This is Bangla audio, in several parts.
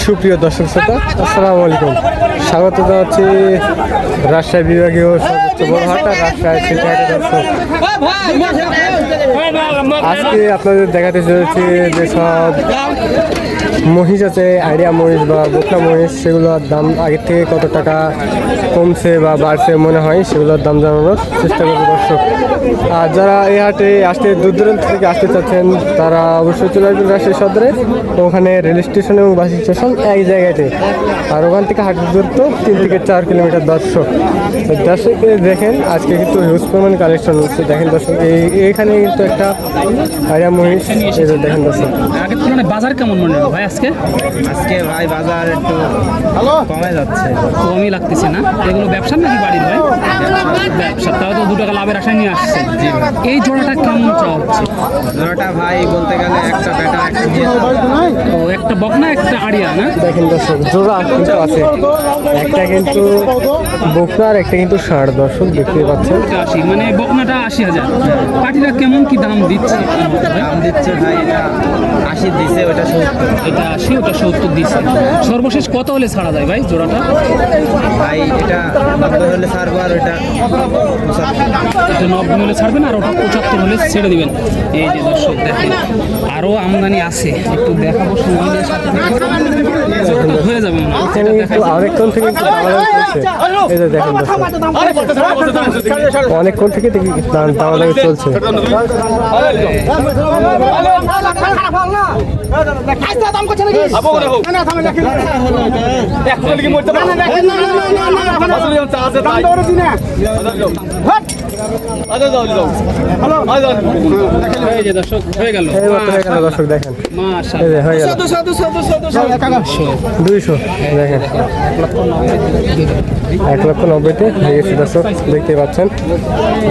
সুপ্রিয় দর্শক শ্রোতা, আসসালামু আলাইকুম। স্বাগত জানাচ্ছি রাজশাহী বিভাগীয় সর্বোচ্চ বড় হাট আর রাজশাহী সিটি দর্শক। আজকে আপনাদের দেখাতে চলেছি যে সব মহিষ আছে, আইডিয়া মহিষ বা বোকনা মহিষ, সেগুলোর দাম আগের থেকে কত টাকা কমছে বা বাড়ছে মনে হয় সেগুলোর দাম জানানোর চেষ্টা করবো দর্শক। আর যারা এই হাটে আসতে দূর দূরান্ত থেকে আসতে চাচ্ছেন তারা অবশ্যই চলে আসবেন রাজশাহী সদরে। ওখানে রেল স্টেশন এবং বাস স্টেশন এক জায়গাতে, আর ওখান থেকে হাটের দূরত্ব 3 থেকে 4 কিলোমিটার দর্শক। দর্শক দেখেন আজকে কিন্তু হিউজ পরিমাণ কালেকশন হচ্ছে। দেখেন দর্শক এইখানে কিন্তু একটা আইডিয়া মহিষ, দেখেন দর্শক। আগের তুলনায় বাজার কেমন মনে হয় ভাই আজকে? আজকে ভাই বাজার একটু কমে যাচ্ছে, কমই লাগতেছে না? এগুলো ব্যবসার নাকি বাড়ির ভাই? ব্যবসা, তাও তো 2 টাকা লাভের আশায় নিয়ে আসছে। এই জোড়াটা কেমন চাওয়া হচ্ছে? জোড়াটা ভাই বলতে গেলে একটা বেটা একটা মেয়ে। ও একটা বকনা একটা আড়িয়া না? দেখেন দর্শক জোড়া কিন্তু আছে, একটা কিন্তু বকনা আর একটা কিন্তু ষাঁড়। দর্শক দেখতে পাচ্ছেন 80, মানে বকনাটা 80,000। পাটিরা কেমন কি দাম দিচ্ছে? দাম দিচ্ছে ভাই এটা 80 দিছে, ওটা 70। এটা 80, ওটা 70 দিচ্ছে। সর্বশেষ কত হলে ছাড়া যায় ভাই জোড়াটা? ভাই এটা 90 হলে ছাড়বো, আর ওইটা 75। এটা 90 হলে ছাড়বেন আর ওটা 75 হলে ছেড়ে দিবেন। এই যে দর্শক দেখেন আরও আমদানি আছে, একটু দেখাবো সময় সাথে হয়ে যাবে। এখানে কিন্তু অনেকক্ষণ থেকে কিন্তু দামাদামি চলছে। এই যে দেখেন দর্শক অনেকক্ষণ থেকে দামাদামি চলছে। এই যে দর্শক হয়ে গেল, দর্শক দেখেন মাশাআল্লাহ। এই যে হয়ে গেল 200। দেখেন 1,90,000-তে হয়ে গেছে দর্শক, দেখতে পাচ্ছেন।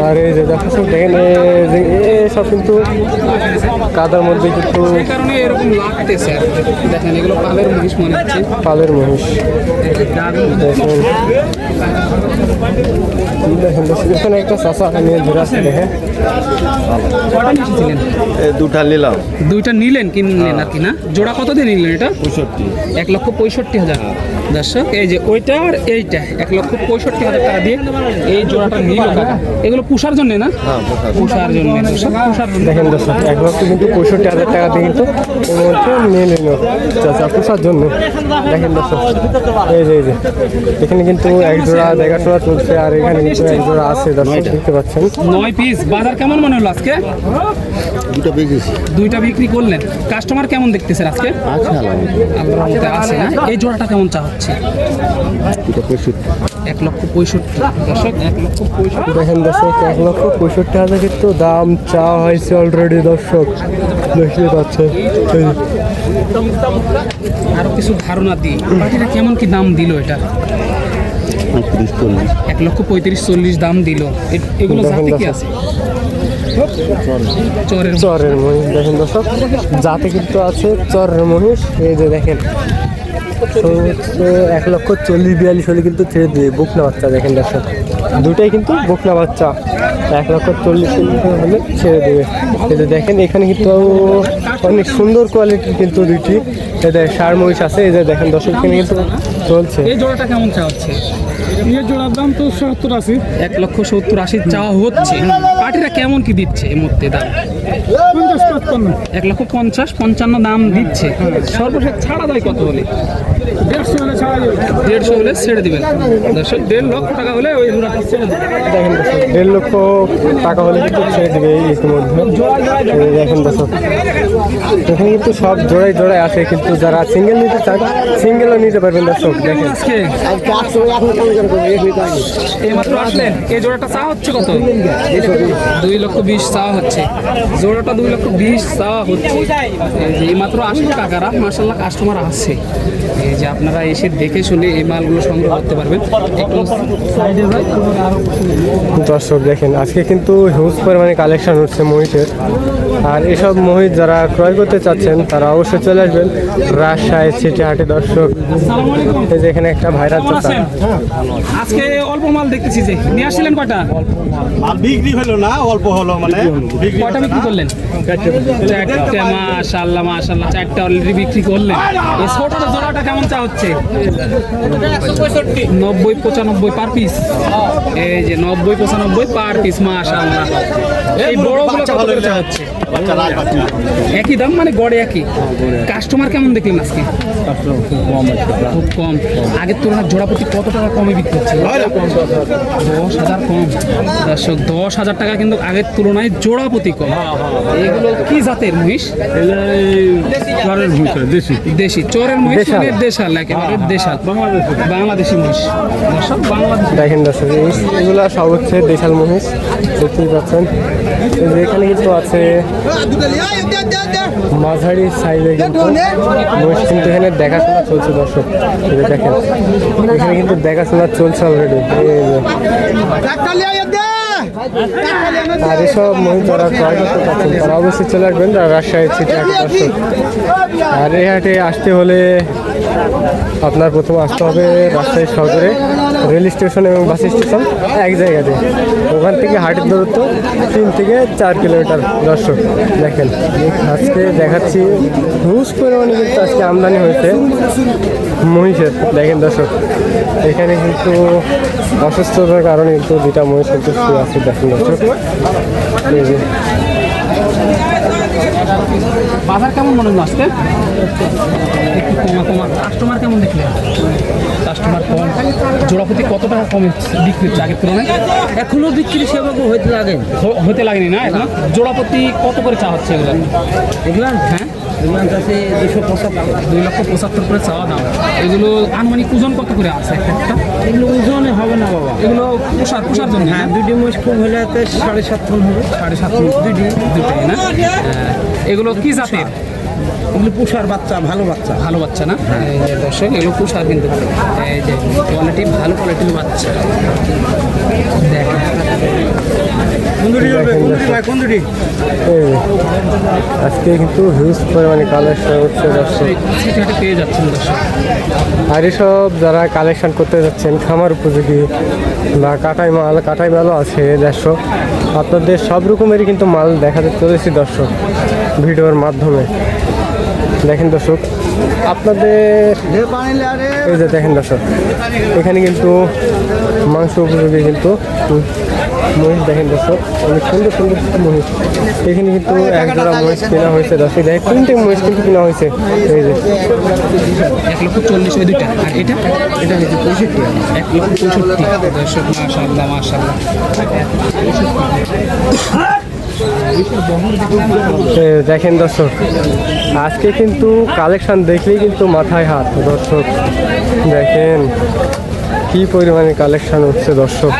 আর এই যে দর্শক দেখেন সব কিন্তু কাদার মধ্যে কিন্তু এই কারণে এরকম লাগতেছে। দেখেন এগুলো পালের মহিষ মনে হচ্ছে, পালের মহিষ। দেখেন দর্শক এখানে একটা চাষা নিয়ে ধরে আসছে। দেখেন কটা নিয়েছিলেন? দুটা নিলাম। দুইটা নিলেন, কিনলেন আর কি না? জোড়া কত দিয়ে নিলেন এটা? 1,65,000। দর্শক এই যে ওইটা আর এইটা 1,65,000 টাকা দিয়ে এই জোড়াটা নিল কাকা। এগুলো পুষার জন্য না? পুষার জন্য। পুষার জন্য দেখেন দর্শক 1,65,000 টাকা দিয়ে কিন্তু এর মধ্যে নিয়ে নিল চাচা পুষার জন্য। দেখেন দর্শক এই যে এখানে কিন্তু এক জোড়া দেখাশোনা চলছে, আর এখানে কিন্তু এক জোড়া আছে দর্শক দেখতে পাচ্ছেন। 9 পিস। বাজার কেমন মনে হলো আজকে? দুটা পেয়েছি। দুইটা বিক্রি করলেন। কাস্টমার কেমন দেখতেছেন আজকে? আল্লাহর রহমতে আছে না? এই জোড়াটা কেমন চা হচ্ছে? 1,65,000। দর্শক 1,65,000। দেখেন দর্শক 1,65,000 কিন্তু দাম চাওয়া হয়েছে অলরেডি দর্শক, দেখতে পাচ্ছেন। আরো কিছু ধারণা দিই, পাখিটা কেমন কি দাম দিল এটা? 1,35,000-40 দাম দিল। এগুলো জাতে কি আছে? চরের মহিষ। দেখেন দর্শক জাতে কিন্তু আছে চরের মহিষ। এই যে দেখেন 1,40,42 হলে কিন্তু ছেড়ে দিয়ে বকনা বাচ্চা। দেখেন দর্শক দুটাই কিন্তু বকনা বাচ্চা, 1,40,000 হলে ছেড়ে দেবে। এই যে দেখেন এখানে কিন্তু অনেক সুন্দর কোয়ালিটির কিন্তু দুইটি ষাঁড় মহিষ আছে। এই যে দেখেন দর্শক এখানে কিন্তু চলছে। এই জোড়াটা কেমন চা হচ্ছে? এই জোড়ার দাম তো 70-80। 1,70,000-80 চাওয়া হচ্ছে। পাটিরা কেমন কি দিচ্ছে এই মধ্যে দাম? 50-55। 1,50,000-55 দাম দিচ্ছে। সর্বশেষ ছাড়া যায় কত হলে? 150 হলে ছাড়া যাবে। 150 হলে ছেড়ে দিবেন। দর্শক 1.5 লক্ষ টাকা হলে ওই জোড়াটা ছেড়ে দিবেন। দেখেন দর্শক 1.5 লক্ষ টাকা হলে কিন্তু ছেড়ে দেবে এই ইতিমধ্যে। দেখেন দর্শক এখানে কিন্তু সব জোড়ায় জোড়ায় আছে, কিন্তু যারা সিঙ্গেল নিতে চান সিঙ্গেলও নিতে পারবেন দর্শক। দেখেন আজকে এইমাত্র আসলেন, এই জোড়াটা চা হচ্ছে কত? 2,20,000 চা হচ্ছে। জোড়াটা 2,20,000 চা হচ্ছে। এই যে এইমাত্র আসলে কাকারা মাশাআল্লাহ কাস্টমার আছে। এই যে আপনারা এসে দেখে শুনে এই মালগুলো সংগ্রহ করতে পারবেন। একটু সাইডে যাই। দর্শক দেখেন আজকে কিন্তু হিউজ পরিমাণে কালেকশন হচ্ছে মহিষের। আর এসব মহিষ যারা ক্রয় করতে চাচ্ছেন তারা অবশ্যই চলে আসবেন রাজশাহী সিটি হাটে। দর্শক আসসালামু আলাইকুম। এই যে এখানে একটা ভাইরাল কেমন আছেন? আজকে অল্প মাল দেখতেছি যে নিয়ে আসছিলেন কয়টা? আর বিক্রি হলো না, অল্প হলো মানে বিক্রি কয়টা বিক্রি করলেন? চারটে। মাশাআল্লাহ মাশাআল্লাহ, চারটে অলরেডি বিক্রি করলেন। এই ছোটটা জোড়াটা কেমন চা হচ্ছে? 90-95 পার পিস। এই যে 90-95 পার পিস, মাশাআল্লাহ। এই বড়গুলো কত করে চা হচ্ছে? একই দাম মানে গড়ে একই। কাস্টমার কেমন দেখলেন আজকে? খুব কম। আগের তুলনায় জোড়া প্রতি কত টাকা কমে বিক্রি হচ্ছে? 10,000 কম। দর্শক 10,000 টাকা কিন্তু আগের তুলনায় জোড়া প্রতি কম। এগুলো কি জাতের মহিষ? দেশি চরের মহিষ, দেশাল। মানে দেশাল, একেবারে দেশাল বাংলাদেশি মহিষ। দর্শক বাংলাদেশি। দেখেন দর্শক এগুলো সব হচ্ছে দেশাল মহিষ, দেখতেই পাচ্ছেন। এই যে এখানে কিন্তু আছে মাঝারি সাইজে কিন্তু মহিষ, কিন্তু এখানে দেখাশোনা চলছে দর্শক। এই যে দেখেন এখানে কিন্তু দেখাশোনা চলছে অলরেডি। আর এসব মহিষ যারা ক্রয় করতে পারছেন তারা অবশ্যই চলে আসবেন যারা রাজশাহী সিটি হাটে। দর্শক আর এই হাটে আসতে হলে আপনার প্রথমে আসতে হবে রাজশাহী শহরে রেল স্টেশন এবং বাস স্টেশন এক জায়গাতে। ওখান থেকে হাটের দূরত্ব 3 থেকে 4 কিলোমিটার। দর্শক দেখেন আজকে দেখাচ্ছি হিউজ পরিমাণে কিন্তু আজকে আমদানি হয়েছে মহিষের। দেখেন দর্শক এখানে কিন্তু অসুস্থতার কারণে কিন্তু 2টা মহিষ কিন্তু শুয়ে আছে। দেখেন দর্শক এই যে বাজার কেমন মনে হলো আজকে? একটু কমা। কাস্টমার কেমন দেখলেন? কাস্টমার কম। জোড়া প্রতি কত টাকা কমে বিক্রি হচ্ছে আগের তুলনায়? এখনো বিক্রি সেভাবে হইতে লাগে। হতে লাগেনি না এখন? জোড়া প্রতি কত করে চা হচ্ছে এগুলো? এগুলাম হ্যাঁ, এগুলাম কাছে 275। 2,75,000 করে চাওয়া দাম। এগুলো আনুমানিক ওজন কত করে আছে একটা? এগুলো ওজনে হবে না বাবা। এগুলো পোষার জন্য। হ্যাঁ, দুটি মোষ খুব হলে তো 7.5 টন হবে। 7.5 দুটাই না? হ্যাঁ। এগুলো কি জাতের? এগুলো পুষার বাচ্চা, ভালো বাচ্চা। ভালো বাচ্চা না? এই যে দর্শক এগুলো পোষার কিন্তু এই যে কোয়ালিটি, ভালো কোয়ালিটির বাচ্চা। দেখেন এই আজকে কিন্তু হিউজ পরিমাণে কালেকশন হচ্ছে দর্শক। সিটি হাটে পেয়ে যাচ্ছেন দর্শক। আর এসব যারা কালেকশন করতে যাচ্ছেন খামার উপযোগী বা কাটাই মালও আছে দর্শক। আপনাদের সব রকমেরই কিন্তু মাল দেখাতে চলেছি দর্শক ভিডিওর মাধ্যমে। দেখেন দর্শক আপনাদের এই যে দেখেন দর্শক এখানে কিন্তু মাংস উপযোগী কিন্তু মহিষ। দেখেন দর্শক অনেক সুন্দর সুন্দর মহিষ। এখানে কিন্তু এক জোড়া মহিষ কেনা হয়েছে দর্শক। দেখেন 3টে মহিষ কিন্তু কেনা হয়েছে। এই যে 1,40,000 ওই দুইটা। আর এটা এটা হচ্ছে 65 1,65,000 দর্শক। মাশাআল্লাহ মাশাআল্লাহ। দেখেন দর্শক আজকে কিন্তু কালেকশন দেখলেই কিন্তু মাথায় হাত দর্শক। দেখেন কি পরিমাণে কালেকশন হচ্ছে দর্শক।